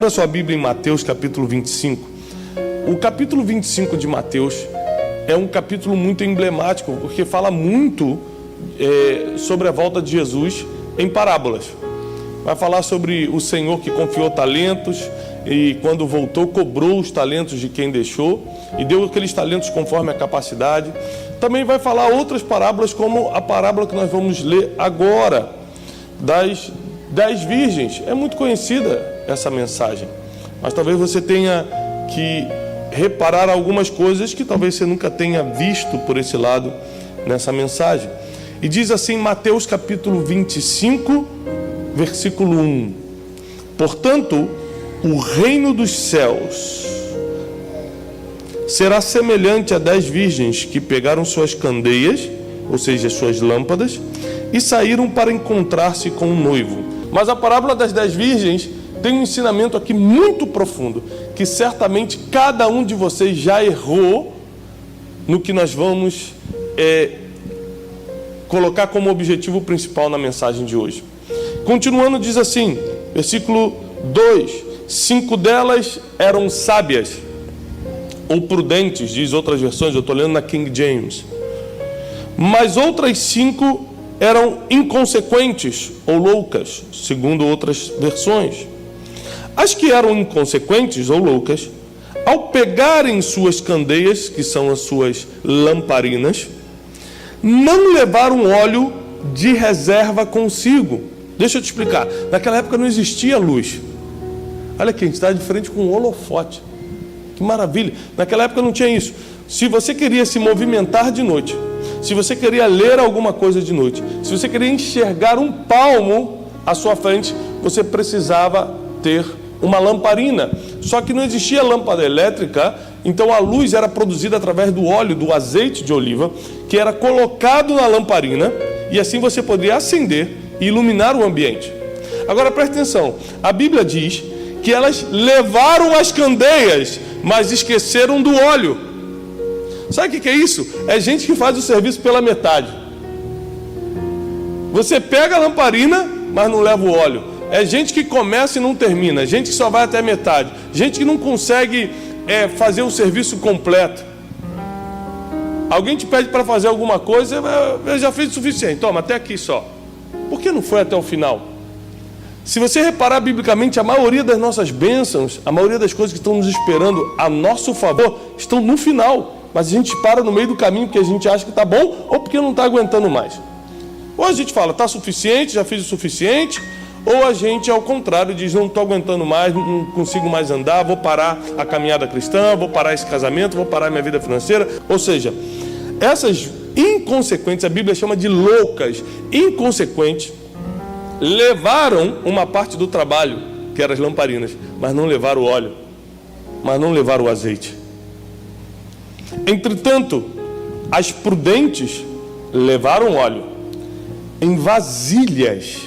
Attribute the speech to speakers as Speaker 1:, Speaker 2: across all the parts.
Speaker 1: Abra sua Bíblia em Mateus capítulo 25. O capítulo 25 de Mateus é um capítulo muito emblemático, porque fala muito sobre a volta de Jesus em parábolas. Vai falar sobre o Senhor que confiou talentos e quando voltou cobrou os talentos de quem deixou e deu aqueles talentos conforme a capacidade. Também vai falar outras parábolas, como a parábola que nós vamos ler agora, das 10 virgens. É muito conhecida essa mensagem, mas talvez você tenha que reparar algumas coisas que talvez você nunca tenha visto por esse lado nessa mensagem. E diz assim, Mateus capítulo 25, versículo 1: Portanto, o reino dos céus será semelhante a 10 virgens que pegaram suas candeias, ou seja, suas lâmpadas, e saíram para encontrar-se com o noivo. Mas a parábola das 10 virgens tem um ensinamento aqui muito profundo, que certamente cada um de vocês já errou no que nós vamos colocar como objetivo principal na mensagem de hoje. Continuando, diz assim, versículo 2: 5 delas eram sábias, ou prudentes, diz outras versões, eu estou lendo na King James. Mas outras 5 eram inconsequentes, ou loucas, segundo outras versões. As que eram inconsequentes ou loucas, ao pegarem suas candeias, que são as suas lamparinas, não levaram óleo de reserva consigo. Deixa eu te explicar. Naquela época não existia luz. Olha aqui, a gente está de frente com um holofote. Que maravilha. Naquela época não tinha isso. Se você queria se movimentar de noite, se você queria ler alguma coisa de noite, se você queria enxergar um palmo à sua frente, você precisava ter uma lamparina. Só que não existia lâmpada elétrica, então a luz era produzida através do óleo, do azeite de oliva, que era colocado na lamparina, e assim você poderia acender e iluminar o ambiente. Agora preste atenção, a Bíblia diz que elas levaram as candeias, mas esqueceram do óleo. Sabe o que é isso? É gente que faz o serviço pela metade. Você pega a lamparina, mas não leva o óleo. É gente que começa e não termina, gente que só vai até a metade, gente que não consegue fazer o serviço completo. Alguém te pede para fazer alguma coisa, eu já fiz o suficiente, toma, até aqui só. Por que não foi até o final? Se você reparar biblicamente, a maioria das nossas bênçãos, a maioria das coisas que estão nos esperando a nosso favor, estão no final. Mas a gente para no meio do caminho porque a gente acha que está bom ou porque não está aguentando mais. Ou a gente fala, está suficiente, já fiz o suficiente. Ou a gente, ao contrário, diz, não estou aguentando mais, não consigo mais andar, vou parar a caminhada cristã, vou parar esse casamento, vou parar minha vida financeira. Ou seja, essas inconsequentes, a Bíblia chama de loucas, inconsequentes, levaram uma parte do trabalho, que eram as lamparinas, mas não levaram o óleo, mas não levaram o azeite. Entretanto, as prudentes levaram óleo em vasilhas,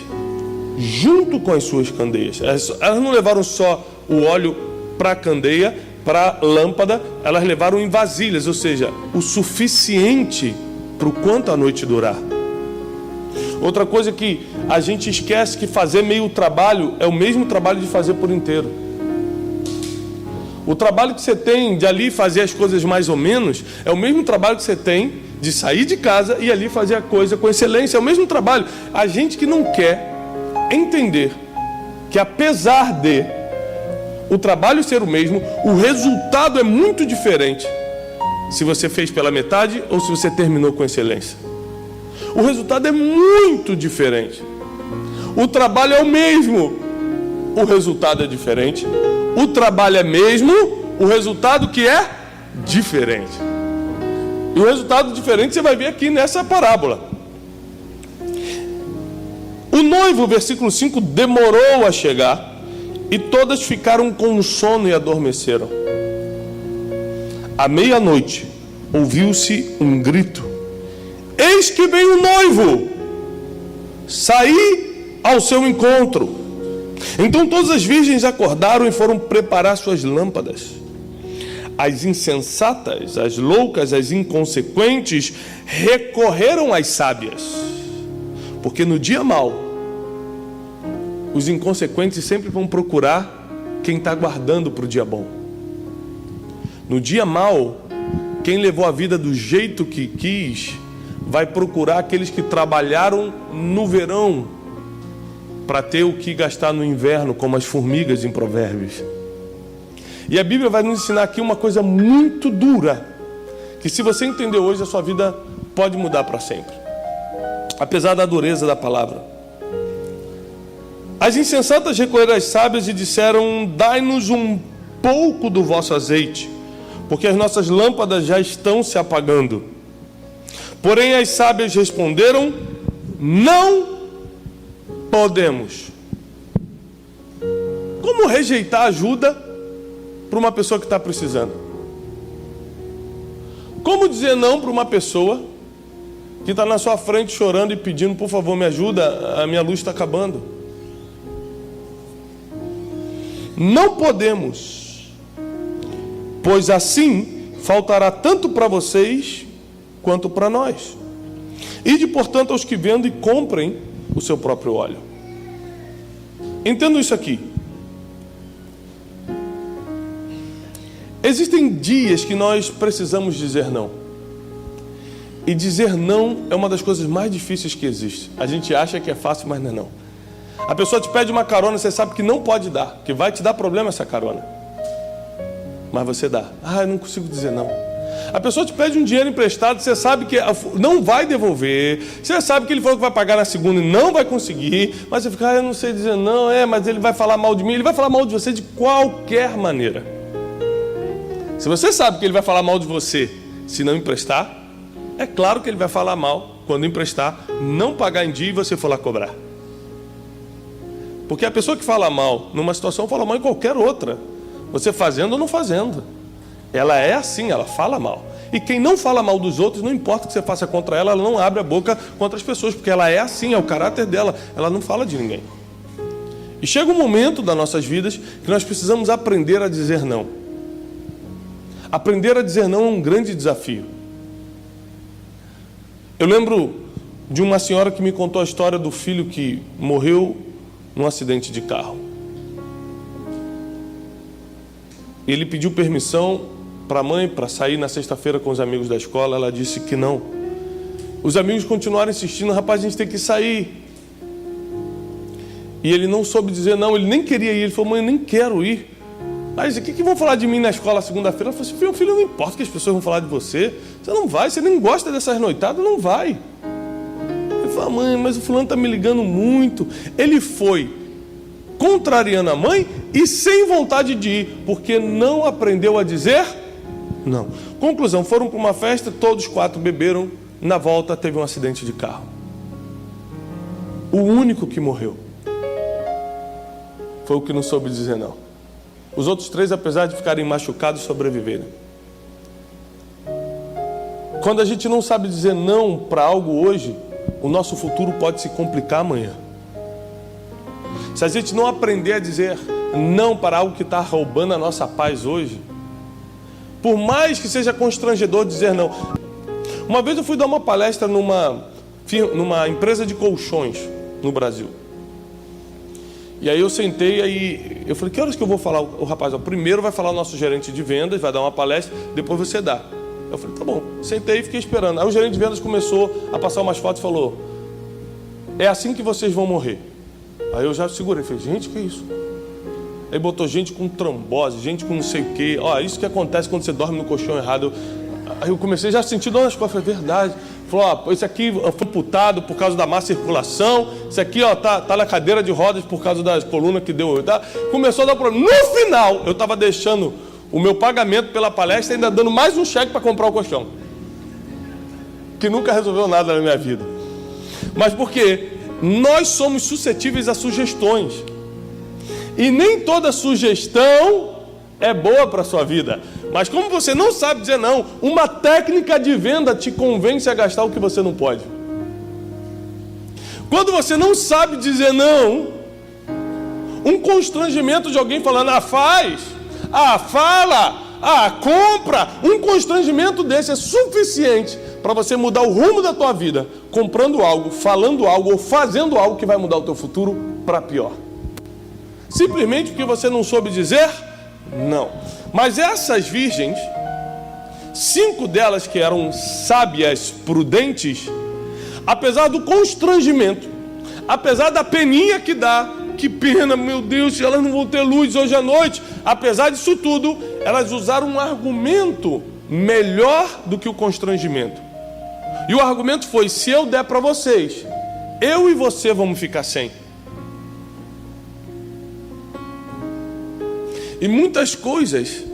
Speaker 1: junto com as suas candeias. Elas não levaram só o óleo para a candeia, para a lâmpada, elas levaram em vasilhas, ou seja, o suficiente para o quanto a noite durar. Outra coisa que a gente esquece, que fazer meio trabalho é o mesmo trabalho de fazer por inteiro. O trabalho que você tem de ali fazer as coisas mais ou menos é o mesmo trabalho que você tem de sair de casa e ali fazer a coisa com excelência. É o mesmo trabalho. A gente que não quer entender que, apesar de o trabalho ser o mesmo, o resultado é muito diferente se você fez pela metade ou se você terminou com excelência. O resultado é muito diferente. O trabalho é o mesmo, o resultado é diferente. O trabalho é mesmo, o resultado que é diferente. E o resultado diferente você vai ver aqui nessa parábola. O noivo, versículo 5, demorou a chegar e todas ficaram com sono e adormeceram. À meia-noite ouviu-se um grito: eis que vem o noivo, saí ao seu encontro. Então todas as virgens acordaram e foram preparar suas lâmpadas. As insensatas, as loucas, as inconsequentes recorreram às sábias, porque no dia mau os inconsequentes sempre vão procurar quem está guardando para o dia bom. No dia mau, quem levou a vida do jeito que quis, vai procurar aqueles que trabalharam no verão para ter o que gastar no inverno, como as formigas em Provérbios. E a Bíblia vai nos ensinar aqui uma coisa muito dura, que se você entender hoje, a sua vida pode mudar para sempre, apesar da dureza da palavra. As insensatas recolheram as sábias e disseram: dai-nos um pouco do vosso azeite, porque as nossas lâmpadas já estão se apagando. Porém as sábias responderam: não podemos. Como rejeitar ajuda para uma pessoa que está precisando? Como dizer não para uma pessoa que está na sua frente chorando e pedindo: por favor, me ajuda, a minha luz está acabando? Não podemos, pois assim faltará tanto para vocês quanto para nós. Ide, portanto, aos que vendem e comprem o seu próprio óleo. Entendo isso aqui. Existem dias que nós precisamos dizer não. E dizer não é uma das coisas mais difíceis que existe. A gente acha que é fácil, mas não é não. A pessoa te pede uma carona, você sabe que não pode dar, que vai te dar problema essa carona. Mas você dá. Eu não consigo dizer não. A pessoa te pede um dinheiro emprestado, você sabe que não vai devolver, você sabe que ele falou que vai pagar na segunda e não vai conseguir, mas você fica: eu não sei dizer não, mas ele vai falar mal de mim. Ele vai falar mal de você de qualquer maneira. Se você sabe que ele vai falar mal de você se não emprestar, é claro que ele vai falar mal quando emprestar, não pagar em dia e você for lá cobrar. Porque a pessoa que fala mal numa situação fala mal em qualquer outra, você fazendo ou não fazendo. Ela é assim, ela fala mal. E quem não fala mal dos outros, não importa o que você faça contra ela, ela não abre a boca contra as pessoas, porque ela é assim, é o caráter dela, ela não fala de ninguém. E chega um momento das nossas vidas que nós precisamos aprender a dizer não. Aprender a dizer não é um grande desafio. Eu lembro de uma senhora que me contou a história do filho que morreu num acidente de carro. Ele pediu permissão para a mãe para sair na sexta-feira com os amigos da escola. Ela disse que não. Os amigos continuaram insistindo: rapaz, a gente tem que sair. E ele não soube dizer não, ele nem queria ir. Ele falou: mãe, eu nem quero ir. Mas o que vão falar de mim na escola segunda-feira? Ela falou assim: filho, não importa o que as pessoas vão falar de você. Você não vai, você nem gosta dessas noitadas, não vai. Ele falou: mãe, mas o fulano está me ligando muito. Ele foi contrariando a mãe e sem vontade de ir, porque não aprendeu a dizer não. Conclusão, foram para uma festa, todos 4 beberam, na volta teve um acidente de carro. O único que morreu foi o que não soube dizer não. Os outros 3, apesar de ficarem machucados, sobreviveram. Quando a gente não sabe dizer não para algo hoje, o nosso futuro pode se complicar amanhã. Se a gente não aprender a dizer não para algo que está roubando a nossa paz hoje, por mais que seja constrangedor dizer não. Uma vez eu fui dar uma palestra numa empresa de colchões no Brasil. E aí eu sentei, aí eu falei: que horas que eu vou falar? O rapaz: primeiro vai falar o nosso gerente de vendas, vai dar uma palestra, depois você dá. Eu falei: tá bom. Sentei e fiquei esperando. Aí o gerente de vendas começou a passar umas fotos e falou: é assim que vocês vão morrer. Aí eu já segurei, falei: gente, que isso? Aí botou gente com trombose, gente com não sei o quê. Isso que acontece quando você dorme no colchão errado. Aí eu comecei já a sentir dor nas costas. Falei: verdade. Falou: esse aqui foi amputado por causa da má circulação. Esse aqui tá na cadeira de rodas por causa das colunas que deu. Tá? Começou a dar problema. No final, eu estava deixando o meu pagamento pela palestra, ainda dando mais um cheque para comprar o colchão, que nunca resolveu nada na minha vida. Mas por quê? Nós somos suscetíveis a sugestões. E nem toda sugestão é boa para a sua vida. Mas como você não sabe dizer não, uma técnica de venda te convence a gastar o que você não pode. Quando você não sabe dizer não, um constrangimento de alguém falando: faz, fala, compra, um constrangimento desse é suficiente para você mudar o rumo da tua vida, comprando algo, falando algo ou fazendo algo que vai mudar o teu futuro para pior. Simplesmente porque você não soube dizer não. Mas essas virgens, 5 delas que eram sábias, prudentes, apesar do constrangimento, apesar da peninha que dá, que pena, meu Deus, elas não vão ter luz hoje à noite, apesar disso tudo, elas usaram um argumento melhor do que o constrangimento. E o argumento foi: se eu der para vocês, eu e você vamos ficar sem. E muitas coisas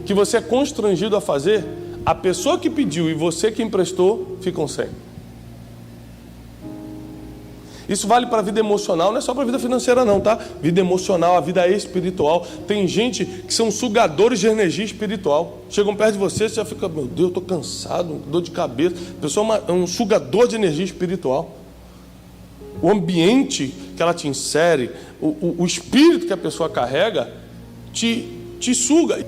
Speaker 1: que você é constrangido a fazer, a pessoa que pediu e você que emprestou ficam sem. Isso vale para a vida emocional, não é só para a vida financeira não, tá? Vida emocional, a vida espiritual. Tem gente que são sugadores de energia espiritual. Chegam perto de você, você já fica: meu Deus, eu estou cansado, dor de cabeça. A pessoa é um sugador de energia espiritual. O ambiente que ela te insere, o espírito que a pessoa carrega, te suga.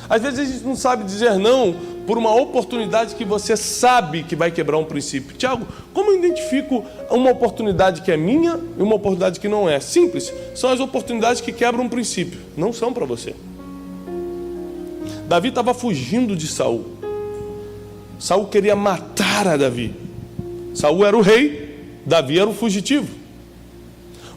Speaker 1: Às vezes a gente não sabe dizer não por uma oportunidade que você sabe que vai quebrar um princípio. Tiago, como eu identifico uma oportunidade que é minha e uma oportunidade que não é? Simples, são as oportunidades que quebram um princípio, não são para você. Davi estava fugindo de Saul. Saul queria matar a Davi. Saul era o rei, Davi era o fugitivo.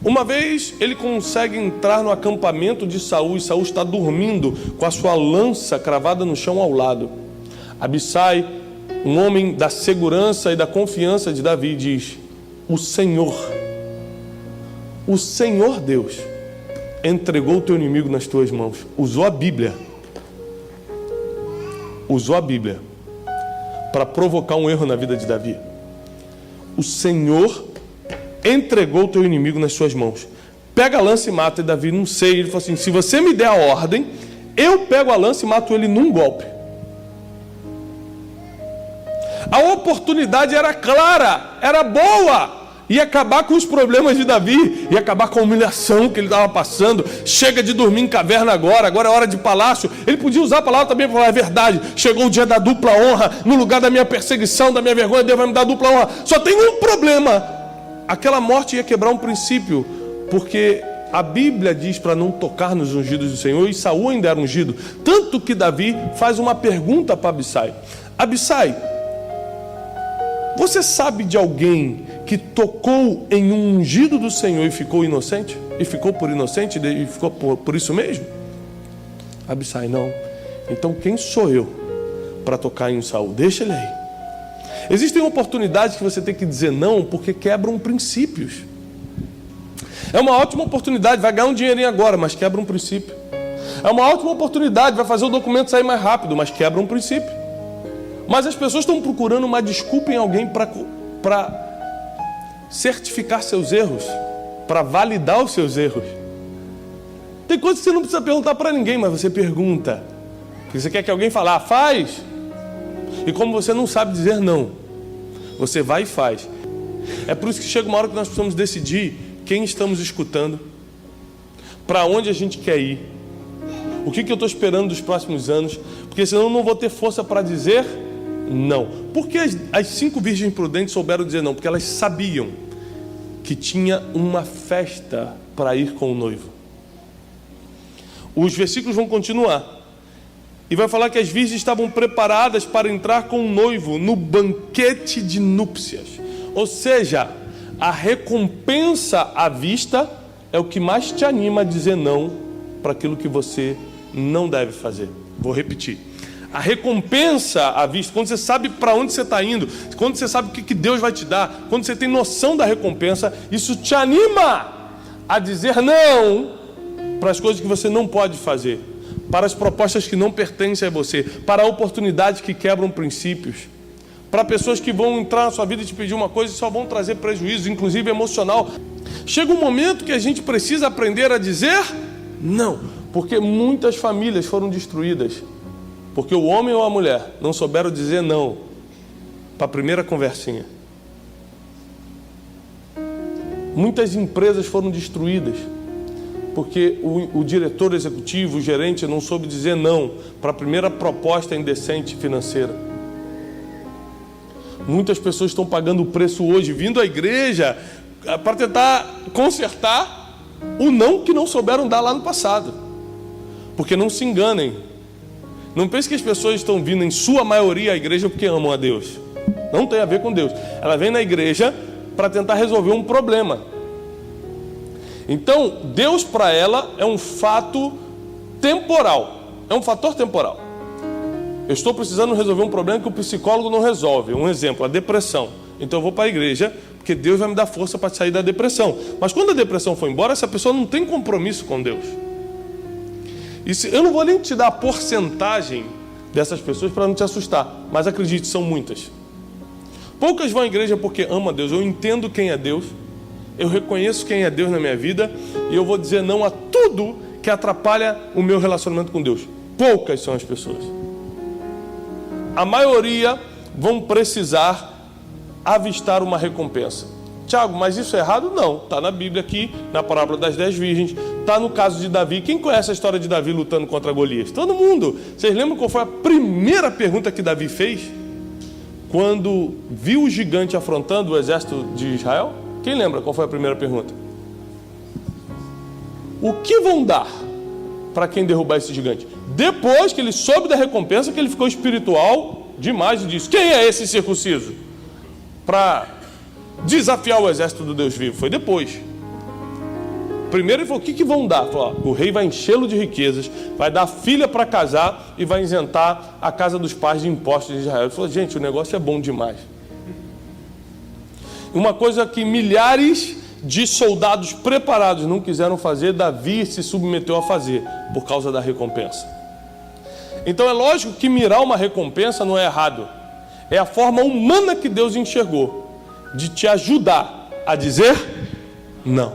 Speaker 1: Uma vez ele consegue entrar no acampamento de Saul, e Saul está dormindo com a sua lança cravada no chão ao lado. Abissai, um homem da segurança e da confiança de Davi, diz: o Senhor Deus entregou o teu inimigo nas tuas mãos. Usou a Bíblia para provocar um erro na vida de Davi. O Senhor entregou o teu inimigo nas suas mãos. Pega a lança e mata. E Davi, não sei, ele falou assim: se você me der a ordem, eu pego a lança e mato ele num golpe. A oportunidade era clara, era boa, ia acabar com os problemas de Davi, ia acabar com a humilhação que ele estava passando. Chega de dormir em caverna agora é hora de palácio. Ele podia usar a palavra também para falar a verdade. Chegou o dia da dupla honra, no lugar da minha perseguição, da minha vergonha, Deus vai me dar dupla honra. Só tem um problema: aquela morte ia quebrar um princípio, porque a Bíblia diz para não tocar nos ungidos do Senhor, e Saul ainda era ungido. Tanto que Davi faz uma pergunta para Abissai: Abissai, você sabe de alguém que tocou em um ungido do Senhor e ficou inocente? E ficou por inocente? E ficou por isso mesmo? Abissai: não. Então quem sou eu para tocar em Saul? Deixa ele aí. Existem oportunidades que você tem que dizer não, porque quebram princípios. É uma ótima oportunidade, vai ganhar um dinheirinho agora, mas quebra um princípio. É uma ótima oportunidade, vai fazer o documento sair mais rápido, mas quebra um princípio. Mas as pessoas estão procurando uma desculpa em alguém para certificar seus erros, para validar os seus erros. Tem coisas que você não precisa perguntar para ninguém, mas você pergunta, porque você quer que alguém fale: faz. E como você não sabe dizer não, você vai e faz. É por isso que chega uma hora que nós precisamos decidir quem estamos escutando, para onde a gente quer ir, o que eu estou esperando dos próximos anos, porque senão eu não vou ter força para dizer não. Por que as 5 virgens prudentes souberam dizer não? Porque elas sabiam que tinha uma festa para ir com o noivo. Os versículos vão continuar. E vai falar que as virgens estavam preparadas para entrar com o noivo no banquete de núpcias. Ou seja, a recompensa à vista é o que mais te anima a dizer não para aquilo que você não deve fazer. Vou repetir. A recompensa à vista, quando você sabe para onde você está indo, quando você sabe o que Deus vai te dar, quando você tem noção da recompensa, isso te anima a dizer não para as coisas que você não pode fazer, para as propostas que não pertencem a você, para oportunidades que quebram princípios, para pessoas que vão entrar na sua vida e te pedir uma coisa e só vão trazer prejuízo, inclusive emocional. Chega um momento que a gente precisa aprender a dizer não, porque muitas famílias foram destruídas, porque o homem ou a mulher não souberam dizer não para a primeira conversinha. Muitas empresas foram destruídas porque o diretor executivo, o gerente não soube dizer não para a primeira proposta indecente financeira. Muitas pessoas estão pagando o preço hoje, vindo à igreja para tentar consertar, o não que não souberam dar lá no passado. Porque não se enganem. Não pense que as pessoas estão vindo, em sua maioria, à igreja porque amam a Deus. Não tem a ver com Deus. Ela vem na igreja para tentar resolver um problema. Então, Deus para ela é um fato temporal. É um fator temporal. Eu estou precisando resolver um problema que o psicólogo não resolve. Um exemplo, a depressão. Então eu vou para a igreja porque Deus vai me dar força para sair da depressão. Mas quando a depressão for embora, essa pessoa não tem compromisso com Deus. Eu não vou nem te dar a porcentagem dessas pessoas para não te assustar. Mas acredite, são muitas. Poucas vão à igreja porque amam a Deus. Eu entendo quem é Deus. Eu reconheço quem é Deus na minha vida. E eu vou dizer não a tudo que atrapalha o meu relacionamento com Deus. Poucas são as pessoas. A maioria vão precisar avistar uma recompensa. Tiago, mas isso é errado? Não. Está na Bíblia aqui, na parábola das 10 virgens. Está no caso de Davi. Quem conhece a história de Davi lutando contra Golias? Todo mundo. Vocês lembram qual foi a primeira pergunta que Davi fez? Quando viu o gigante afrontando o exército de Israel? Quem lembra qual foi a primeira pergunta? O que vão dar para quem derrubar esse gigante? Depois que ele soube da recompensa, que ele ficou espiritual demais e disse: quem é esse circunciso? Para desafiar o exército do Deus vivo. Foi depois. Primeiro ele falou: o que vão dar? Falou: o rei vai enchê-lo de riquezas, vai dar filha para casar e vai isentar a casa dos pais de impostos de Israel. Ele falou: gente, o negócio é bom demais. Uma coisa que milhares de soldados preparados não quiseram fazer, Davi se submeteu a fazer, por causa da recompensa. Então é lógico que mirar uma recompensa não é errado. É a forma humana que Deus enxergou de te ajudar a dizer não.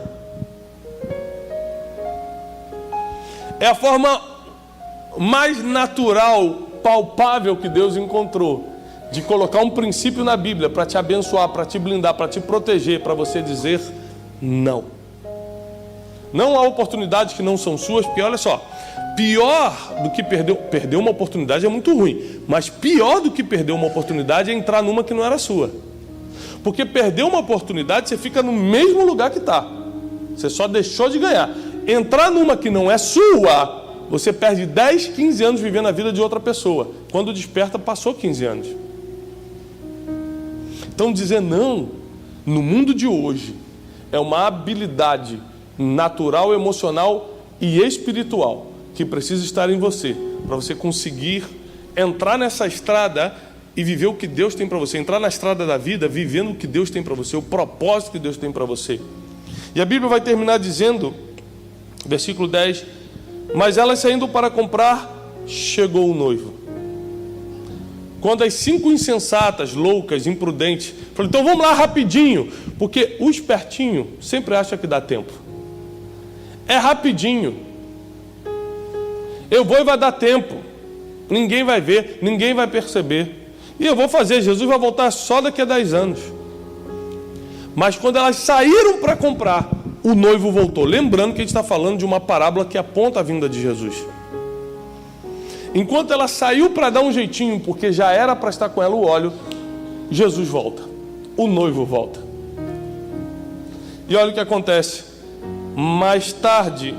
Speaker 1: É a forma mais natural, palpável que Deus encontrou de colocar um princípio na Bíblia para te abençoar, para te blindar, para te proteger, para você dizer não. Não há oportunidades que não são suas, porque olha só, pior do que perder uma oportunidade é muito ruim, mas pior do que perder uma oportunidade é entrar numa que não era sua. Porque perder uma oportunidade, você fica no mesmo lugar que está. Você só deixou de ganhar. Entrar numa que não é sua, você perde 10, 15 anos vivendo a vida de outra pessoa. Quando desperta, passou 15 anos. Então dizer não, no mundo de hoje, é uma habilidade natural, emocional e espiritual que precisa estar em você, para você conseguir entrar nessa estrada e viver o que Deus tem para você. Entrar na estrada da vida, vivendo o que Deus tem para você, o propósito que Deus tem para você. E a Bíblia vai terminar dizendo, versículo 10, mas elas saindo para comprar, chegou o noivo. Quando as 5 insensatas, loucas, imprudentes, falaram: então vamos lá rapidinho, porque o espertinho sempre acha que dá tempo. É rapidinho. Eu vou e vai dar tempo. Ninguém vai ver, ninguém vai perceber. E eu vou fazer, Jesus vai voltar só daqui a 10 anos. Mas quando elas saíram para comprar, o noivo voltou. Lembrando que a gente está falando de uma parábola que aponta a vinda de Jesus. Enquanto ela saiu para dar um jeitinho, porque já era para estar com ela o óleo, Jesus volta. O noivo volta. E olha o que acontece. Mais tarde,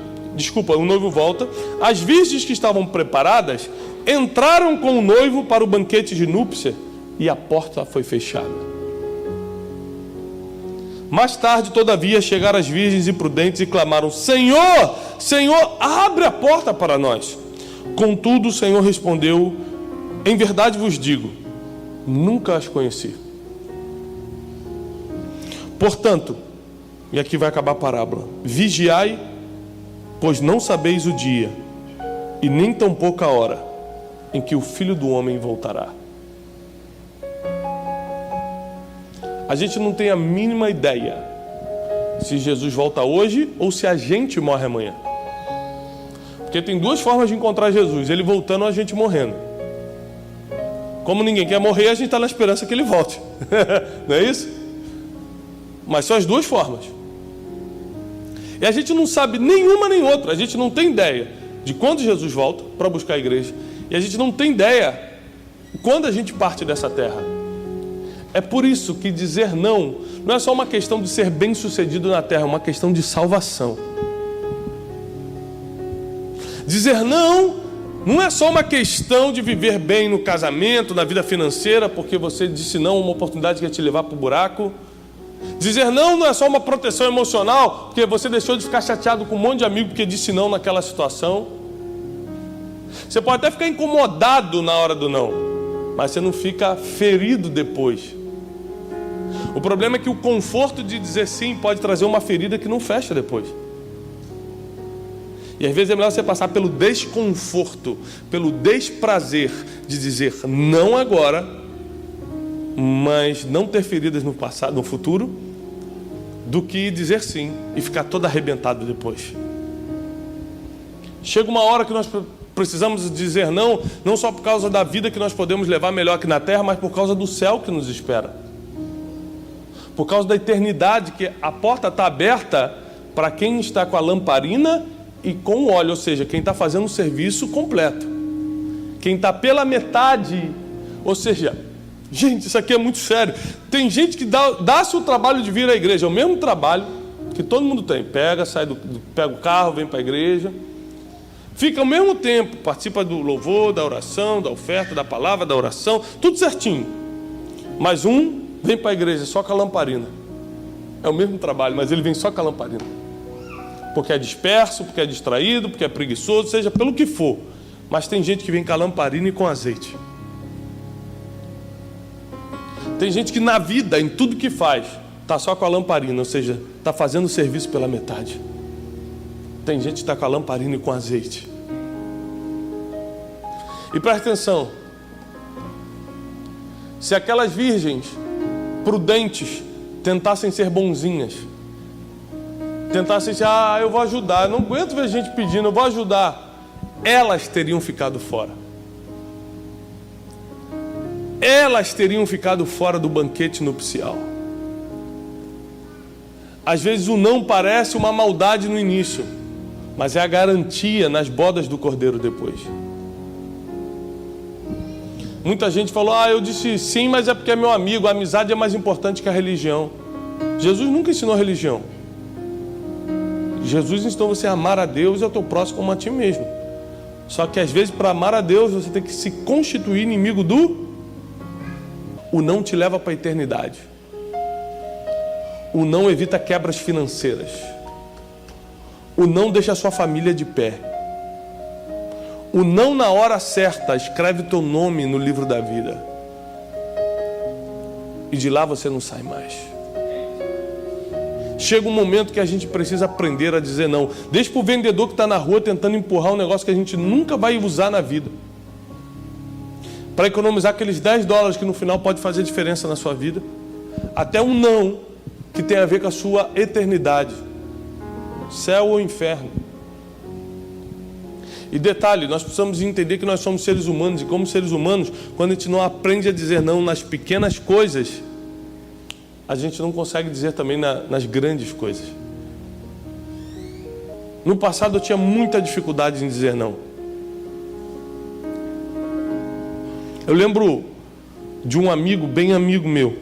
Speaker 1: o noivo volta. As virgens que estavam preparadas entraram com o noivo para o banquete de núpcia e a porta foi fechada. Mais tarde, todavia, chegaram as virgens imprudentes e clamaram: Senhor, Senhor, abre a porta para nós. Contudo, o Senhor respondeu: em verdade vos digo, nunca as conheci. Portanto, e aqui vai acabar a parábola: vigiai, pois não sabeis o dia, e nem tampouco a hora, em que o Filho do Homem voltará. A gente não tem a mínima ideia se Jesus volta hoje ou se a gente morre amanhã. Porque tem 2 formas de encontrar Jesus: ele voltando ou a gente morrendo. Como ninguém quer morrer, a gente está na esperança que ele volte. Não é isso? Mas são as 2 formas. E a gente não sabe nenhuma nem outra. A gente não tem ideia de quando Jesus volta para buscar a igreja. E a gente não tem ideia quando a gente parte dessa terra. É por isso que dizer não é só uma questão de ser bem-sucedido na terra, é uma questão de salvação. Dizer não é só uma questão de viver bem no casamento, na vida financeira, porque você disse não a uma oportunidade que ia te levar para o buraco. Dizer não é só uma proteção emocional, porque você deixou de ficar chateado com um monte de amigo porque disse não naquela situação. Você pode até ficar incomodado na hora do não, mas você não fica ferido depois. O problema é que o conforto de dizer sim pode trazer uma ferida que não fecha depois. E às vezes é melhor você passar pelo desconforto, pelo desprazer de dizer não agora, mas não ter feridas no passado, no futuro, do que dizer sim e ficar todo arrebentado depois. Chega uma hora que nós precisamos dizer não só por causa da vida que nós podemos levar melhor aqui na terra, mas por causa do céu que nos espera. Por causa da eternidade, que a porta está aberta para quem está com a lamparina e com o óleo, ou seja, quem está fazendo o serviço completo. Quem está pela metade, ou seja, gente, isso aqui é muito sério. Tem gente que dá-se o trabalho de vir à igreja, é o mesmo trabalho que todo mundo tem. Pega o carro, vem para a igreja, fica ao mesmo tempo, participa do louvor, da oração, da oferta, da palavra, da oração, tudo certinho. Mas vem para a igreja só com a lamparina. É o mesmo trabalho, mas ele vem só com a lamparina. Porque é disperso, porque é distraído, porque é preguiçoso, seja pelo que for. Mas tem gente que vem com a lamparina e com azeite. Tem gente que na vida, em tudo que faz, está só com a lamparina, ou seja, está fazendo o serviço pela metade. Tem gente que está com a lamparina e com azeite. E presta atenção. Se aquelas virgens prudentes tentassem ser bonzinhas, tentassem dizer, eu vou ajudar, eu não aguento ver gente pedindo, eu vou ajudar, elas teriam ficado fora. Elas teriam ficado fora do banquete nupcial. Às vezes o não parece uma maldade no início, mas é a garantia nas bodas do Cordeiro depois. Muita gente falou, eu disse sim, mas é porque é meu amigo, a amizade é mais importante que a religião. Jesus nunca ensinou religião. Jesus ensinou você a amar a Deus e ao teu próximo como a ti mesmo. Só que às vezes para amar a Deus você tem que se constituir inimigo do... O não te leva para a eternidade. O não evita quebras financeiras. O não deixa a sua família de pé. O não na hora certa escreve teu nome no livro da vida. E de lá você não sai mais. Chega um momento que a gente precisa aprender a dizer não. Deixa para o vendedor que está na rua tentando empurrar um negócio que a gente nunca vai usar na vida, para economizar aqueles $10 que no final pode fazer diferença na sua vida. Até um não que tem a ver com a sua eternidade, céu ou inferno. E detalhe, nós precisamos entender que nós somos seres humanos, e como seres humanos, quando a gente não aprende a dizer não nas pequenas coisas, a gente não consegue dizer também nas grandes coisas. No passado eu tinha muita dificuldade em dizer não. Eu lembro de um amigo, bem amigo meu,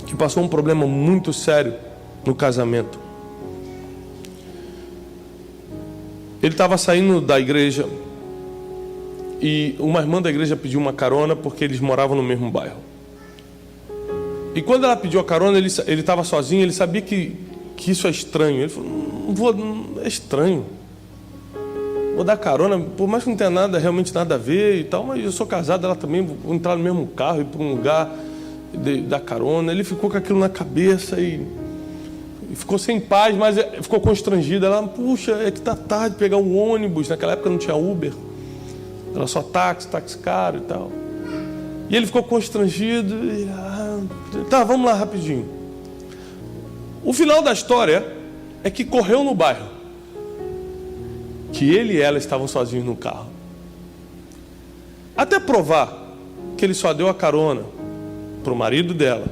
Speaker 1: que passou um problema muito sério no casamento. Ele estava saindo da igreja e uma irmã da igreja pediu uma carona porque eles moravam no mesmo bairro. E quando ela pediu a carona, ele estava sozinho, ele sabia que isso é estranho. Ele falou, é estranho. Vou dar carona, por mais que não tenha realmente nada a ver e tal, mas eu sou casado, ela também, vou entrar no mesmo carro, ir para um lugar, dar carona. Ele ficou com aquilo na cabeça e ficou sem paz, mas ficou constrangido. Ela, puxa, é que tá tarde, pegar um ônibus. Naquela época não tinha Uber, era só táxi caro e tal. E ele ficou constrangido. E, tá, vamos lá rapidinho. O final da história é que correu no bairro que ele e ela estavam sozinhos no carro. Até provar que ele só deu a carona para o marido dela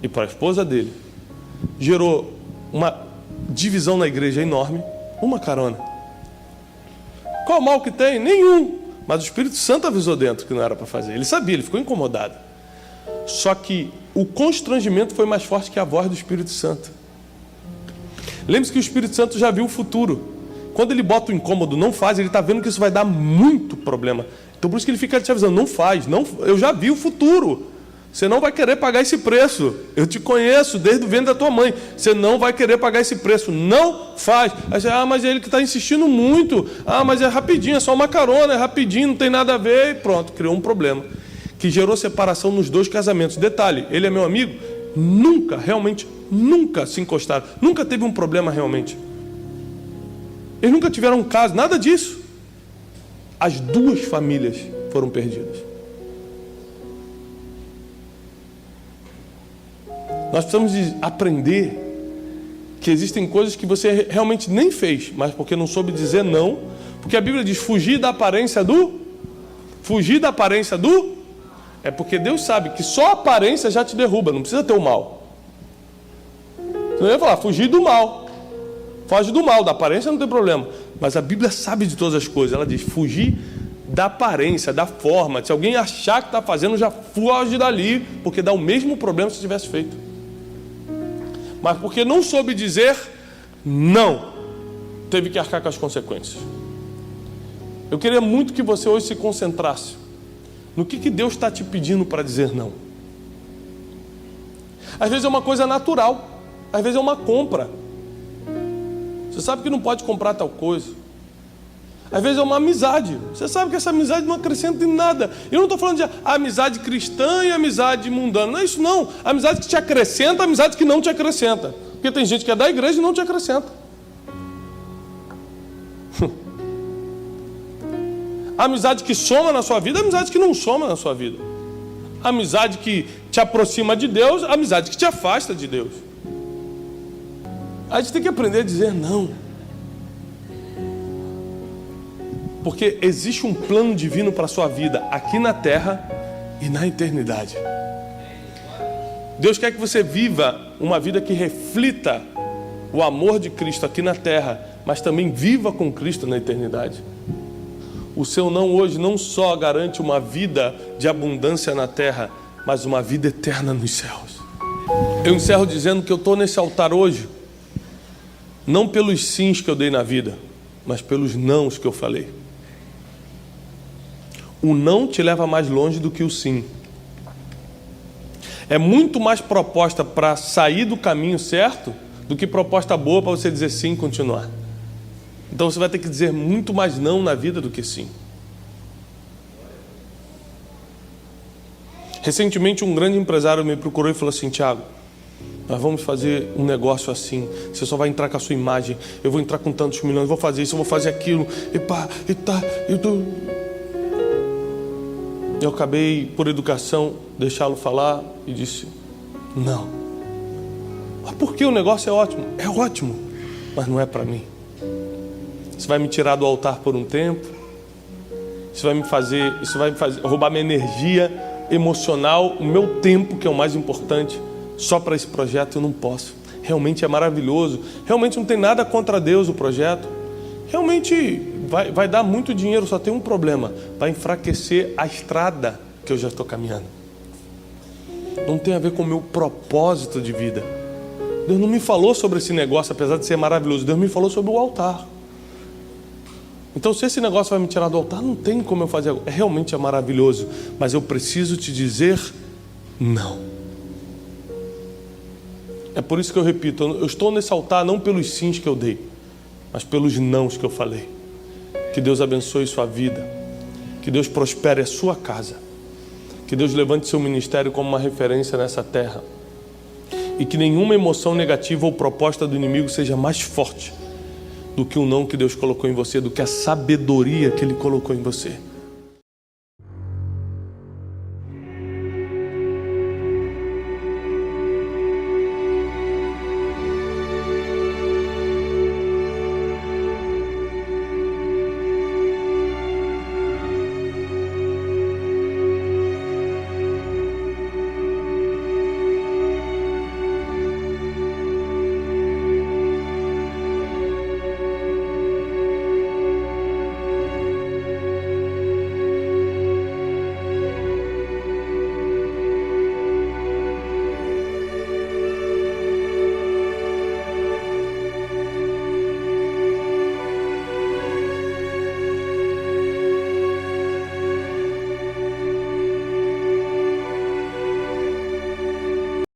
Speaker 1: e para a esposa dele, gerou uma divisão na igreja enorme. Uma carona. Qual mal que tem? Nenhum. Mas o Espírito Santo avisou dentro que não era para fazer. Ele sabia, ele ficou incomodado. Só que o constrangimento foi mais forte que a voz do Espírito Santo. Lembre-se que o Espírito Santo já viu o futuro. Quando ele bota o incômodo, não faz, ele está vendo que isso vai dar muito problema. Então por isso que ele fica te avisando, não faz, não, eu já vi o futuro. Você não vai querer pagar esse preço. Eu te conheço desde o ventre da tua mãe. Você não vai querer pagar esse preço. Não faz. Aí você, mas é ele que está insistindo muito. Mas é rapidinho, é só uma carona, é rapidinho, não tem nada a ver. E pronto, criou um problema que gerou separação nos 2 casamentos. Detalhe, ele é meu amigo, nunca, realmente, nunca se encostaram. Nunca teve um problema realmente. Eles nunca tiveram um caso, nada disso. As 2 famílias foram perdidas. Nós precisamos aprender que existem coisas que você realmente nem fez, mas porque não soube dizer não. Porque a Bíblia diz, fugir da aparência do... É porque Deus sabe que só a aparência já te derruba, não precisa ter o mal. Você não ia falar, fugir do mal. Foge do mal, da aparência não tem problema. Mas a Bíblia sabe de todas as coisas. Ela diz, fugir da aparência, da forma. Se alguém achar que está fazendo, já foge dali, porque dá o mesmo problema se tivesse feito. Mas porque não soube dizer não, teve que arcar com as consequências. Eu queria muito que você hoje se concentrasse no que Deus está te pedindo para dizer não. Às vezes é uma coisa natural, às vezes é uma compra. Você sabe que não pode comprar tal coisa. Às vezes é uma amizade. Você sabe que essa amizade não acrescenta em nada. Eu não estou falando de amizade cristã e amizade mundana. Não é isso não. Amizade que te acrescenta, amizade que não te acrescenta. Porque tem gente que é da igreja e não te acrescenta. Amizade que soma na sua vida, amizade que não soma na sua vida. Amizade que te aproxima de Deus, amizade que te afasta de Deus. A gente tem que aprender a dizer não. Porque existe um plano divino para a sua vida, aqui na terra e na eternidade. Deus quer que você viva uma vida que reflita o amor de Cristo aqui na terra, mas também viva com Cristo na eternidade. O seu não hoje não só garante uma vida de abundância na terra, mas uma vida eterna nos céus. Eu encerro dizendo que eu estou nesse altar hoje, não pelos sims que eu dei na vida, mas pelos nãos que eu falei. O não te leva mais longe do que o sim. É muito mais proposta para sair do caminho certo do que proposta boa para você dizer sim e continuar. Então você vai ter que dizer muito mais não na vida do que sim. Recentemente um grande empresário me procurou e falou assim: Tiago, nós vamos fazer um negócio assim, você só vai entrar com a sua imagem, eu vou entrar com tantos milhões, vou fazer isso, eu vou fazer aquilo, Eu acabei, por educação, deixá-lo falar e disse: não. Mas por que o negócio é ótimo? É ótimo, mas não é para mim. Isso vai me tirar do altar por um tempo, isso vai me fazer roubar minha energia emocional, o meu tempo, que é o mais importante. Só para esse projeto eu não posso. Realmente é maravilhoso, realmente não tem nada contra Deus o projeto, realmente vai dar muito dinheiro, só tem um problema: vai enfraquecer a estrada que eu já estou caminhando. Não tem a ver com o meu propósito de vida. Deus não me falou sobre esse negócio, apesar de ser maravilhoso. Deus me falou sobre o altar. Então, se esse negócio vai me tirar do altar, não tem como eu fazer. Realmente é maravilhoso, mas eu preciso te dizer não. É por isso que eu repito, eu estou nesse altar não pelos sims que eu dei, mas pelos nãos que eu falei. Que Deus abençoe sua vida, que Deus prospere a sua casa, que Deus levante seu ministério como uma referência nessa terra, e que nenhuma emoção negativa ou proposta do inimigo seja mais forte do que o não que Deus colocou em você, do que a sabedoria que Ele colocou em você.